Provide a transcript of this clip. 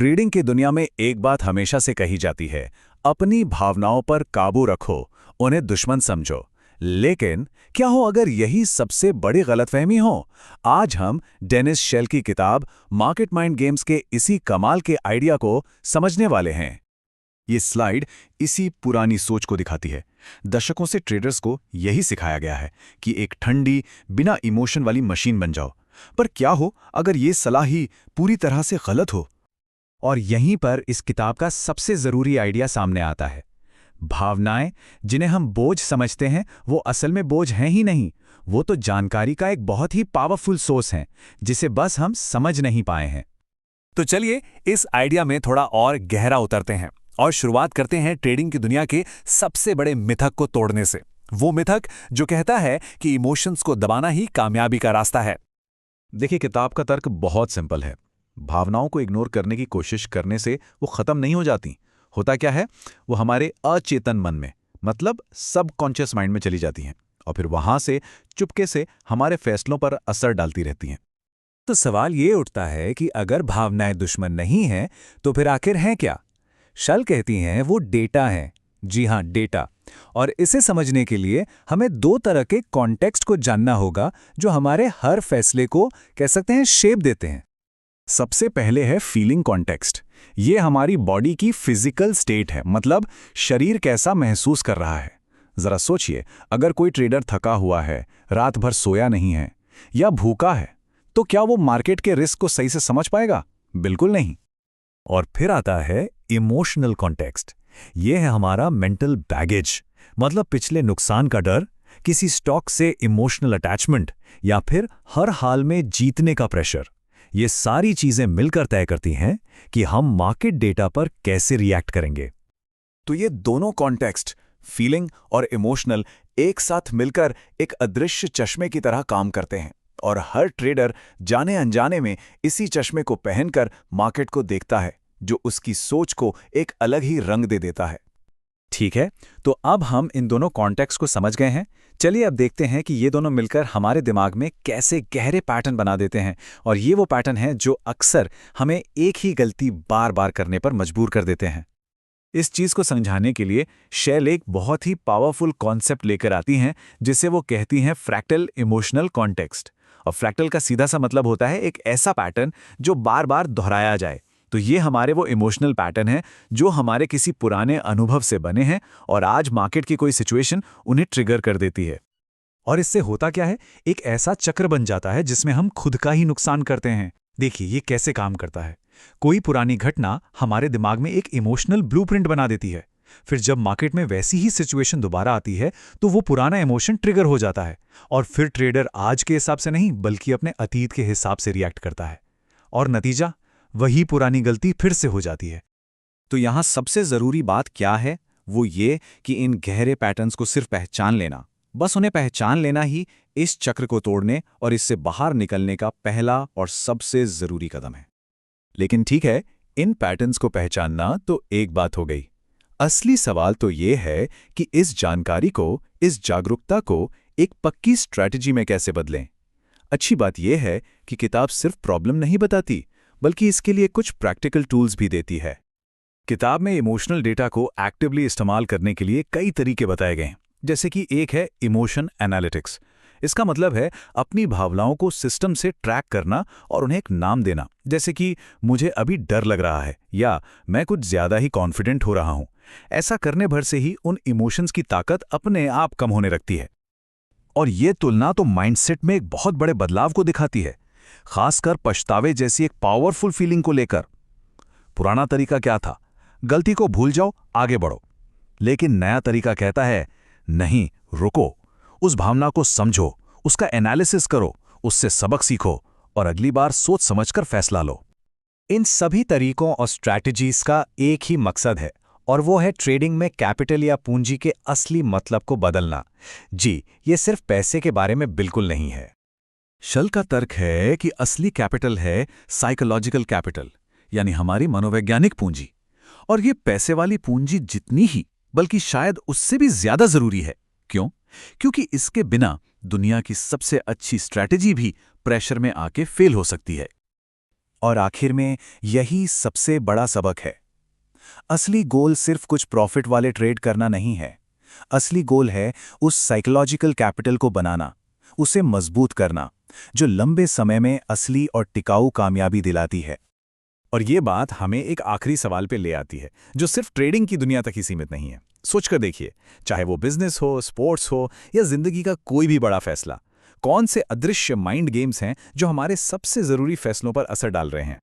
Trading की दुनिया में एक बात हमेशा से कही जाती है, अपनी भावनाओं पर काबू रखो, उन्हें दुश्मन समझो। लेकिन क्या हो अगर यही सबसे बड़ी गलतफहमी हो? आज हम डेनिस शेल की किताब मार्केट माइंड गेम्स के इसी कमाल के आइडिया को समझने वाले हैं। ये स्लाइड इसी पुरानी सोच को दिखाती है। दशकों से ट्रेडर्स को यही सिखाया गया है कि एक ठंडी, बिना इमोशन वाली मशीन बन जाओ। पर क्या हो अगर ये सलाह ही पूरी तरह से गलत हो? और यहीं पर इस किताब का सबसे जरूरी आइडिया सामने आता है। भावनाएं, जिन्हें हम बोझ समझते हैं, वो असल में बोझ हैं ही नहीं। वो तो जानकारी का एक बहुत ही पावरफुल सोर्स है, जिसे बस हम समझ नहीं पाए हैं। तो चलिए इस आइडिया में थोड़ा और गहरा उतरते हैं और शुरुआत करते हैं ट्रेडिंग की दुनिया के सबसे बड़े मिथक को तोड़ने से। वो मिथक जो कहता है कि इमोशंस को दबाना ही कामयाबी का रास्ता है। देखिए, किताब का तर्क बहुत सिंपल है। भावनाओं को इग्नोर करने की कोशिश करने से वो खत्म नहीं हो जाती। होता क्या है, वो हमारे अचेतन मन में, मतलब सबकॉन्शियस माइंड में चली जाती हैं और फिर वहां से चुपके से हमारे फैसलों पर असर डालती रहती हैं। तो सवाल ये उठता है कि अगर भावनाएं दुश्मन नहीं हैं, तो फिर आखिर हैं क्या? शल कहती हैं वो डेटा है। जी हां, डेटा। और इसे समझने के लिए हमें दो तरह के कॉन्टेक्स्ट को जानना होगा जो हमारे हर फैसले को, कह सकते हैं, शेप देते हैं। सबसे पहले है फीलिंग कॉन्टेक्स्ट। ये हमारी बॉडी की फिजिकल स्टेट है, मतलब शरीर कैसा महसूस कर रहा है। जरा सोचिए, अगर कोई ट्रेडर थका हुआ है, रात भर सोया नहीं है या भूखा है, तो क्या वो मार्केट के रिस्क को सही से समझ पाएगा? बिल्कुल नहीं। और फिर आता है इमोशनल कॉन्टेक्स्ट। ये है हमारा मेंटल बैगेज, मतलब पिछले नुकसान का डर, किसी स्टॉक से इमोशनल अटैचमेंट या फिर हर हाल में जीतने का प्रेशर। ये सारी चीजें मिलकर तय करती हैं कि हम मार्केट डेटा पर कैसे रिएक्ट करेंगे। तो ये दोनों कॉन्टेक्स्ट, फीलिंग और इमोशनल, एक साथ मिलकर एक अदृश्य चश्मे की तरह काम करते हैं और हर ट्रेडर जाने अनजाने में इसी चश्मे को पहनकर मार्केट को देखता है, जो उसकी सोच को एक अलग ही रंग दे देता है। ठीक है, तो अब हम इन दोनों कॉन्टेक्स्ट को समझ गए हैं। चलिए अब देखते हैं कि ये दोनों मिलकर हमारे दिमाग में कैसे गहरे पैटर्न बना देते हैं। और ये वो पैटर्न हैं जो अक्सर हमें एक ही गलती बार बार करने पर मजबूर कर देते हैं। इस चीज को समझाने के लिए शेल एक बहुत ही पावरफुल कॉन्सेप्ट लेकर आती हैं, जिसे वो कहती हैं फ्रैक्टल इमोशनल कॉन्टेक्स्ट। और फ्रैक्टल का सीधा सा मतलब होता है एक ऐसा पैटर्न जो बार बार दोहराया जाए। तो ये हमारे वो इमोशनल पैटर्न है जो हमारे किसी पुराने अनुभव से बने हैं और आज मार्केट की कोई सिचुएशन उन्हें ट्रिगर कर देती है। और इससे होता क्या है, एक ऐसा चक्र बन जाता है जिसमें हम खुद का ही नुकसान करते हैं। देखिए ये कैसे काम करता है। कोई पुरानी घटना हमारे दिमाग में एक इमोशनल ब्लूप्रिंट बना देती है। फिर जब मार्केट में वैसी ही सिचुएशन दोबारा आती है तो वो पुराना इमोशन ट्रिगर हो जाता है और फिर ट्रेडर आज के हिसाब से नहीं बल्कि अपने अतीत के हिसाब से रिएक्ट करता है और नतीजा वही पुरानी गलती फिर से हो जाती है। तो यहाँ सबसे जरूरी बात क्या है? वो ये कि इन गहरे पैटर्न्स को सिर्फ पहचान लेना, बस उन्हें पहचान लेना ही इस चक्र को तोड़ने और इससे बाहर निकलने का पहला और सबसे जरूरी कदम है। लेकिन ठीक है, इन पैटर्न्स को पहचानना तो एक बात हो गई। असली सवाल तो ये है कि इस जानकारी को, इस जागरूकता को एक पक्की स्ट्रैटेजी में कैसे बदलें। अच्छी बात यह है कि किताब सिर्फ प्रॉब्लम नहीं बताती, बल्कि इसके लिए कुछ प्रैक्टिकल टूल्स भी देती है। किताब में इमोशनल डेटा को एक्टिवली इस्तेमाल करने के लिए कई तरीके बताए गए हैं, जैसे कि एक है इमोशन एनालिटिक्स। इसका मतलब है अपनी भावनाओं को सिस्टम से ट्रैक करना और उन्हें एक नाम देना, जैसे कि मुझे अभी डर लग रहा है या मैं कुछ ज्यादा ही कॉन्फिडेंट हो रहा हूं। ऐसा करने भर से ही उन इमोशंस की ताकत अपने आप कम होने लगती है। और ये तुलना तो माइंडसेट में एक बहुत बड़े बदलाव को दिखाती है, खासकर पछतावे जैसी एक पावरफुल फीलिंग को लेकर। पुराना तरीका क्या था? गलती को भूल जाओ, आगे बढ़ो। लेकिन नया तरीका कहता है, नहीं, रुको, उस भावना को समझो, उसका एनालिसिस करो, उससे सबक सीखो और अगली बार सोच समझकर फैसला लो। इन सभी तरीकों और स्ट्रैटेजीज का एक ही मकसद है, और वो है ट्रेडिंग में कैपिटल या पूंजी के असली मतलब को बदलना। जी, ये सिर्फ पैसे के बारे में बिल्कुल नहीं है। शल का तर्क है कि असली कैपिटल है साइकोलॉजिकल कैपिटल, यानी हमारी मनोवैज्ञानिक पूंजी। और ये पैसे वाली पूंजी जितनी ही, बल्कि शायद उससे भी ज्यादा जरूरी है। क्यों? क्योंकि इसके बिना दुनिया की सबसे अच्छी स्ट्रैटेजी भी प्रेशर में आके फेल हो सकती है। और आखिर में यही सबसे बड़ा सबक है। असली गोल सिर्फ कुछ प्रॉफिट वाले ट्रेड करना नहीं है। असली गोल है उस साइकोलॉजिकल कैपिटल को बनाना, उसे मजबूत करना, जो लंबे समय में असली और टिकाऊ कामयाबी दिलाती है। और ये बात हमें एक आखिरी सवाल पे ले आती है, जो सिर्फ ट्रेडिंग की दुनिया तक ही सीमित नहीं है। सोचकर देखिए, चाहे वो बिजनेस हो, स्पोर्ट्स हो या जिंदगी का कोई भी बड़ा फैसला, कौन से अदृश्य माइंड गेम्स हैं जो हमारे सबसे जरूरी फैसलों पर असर डाल रहे हैं।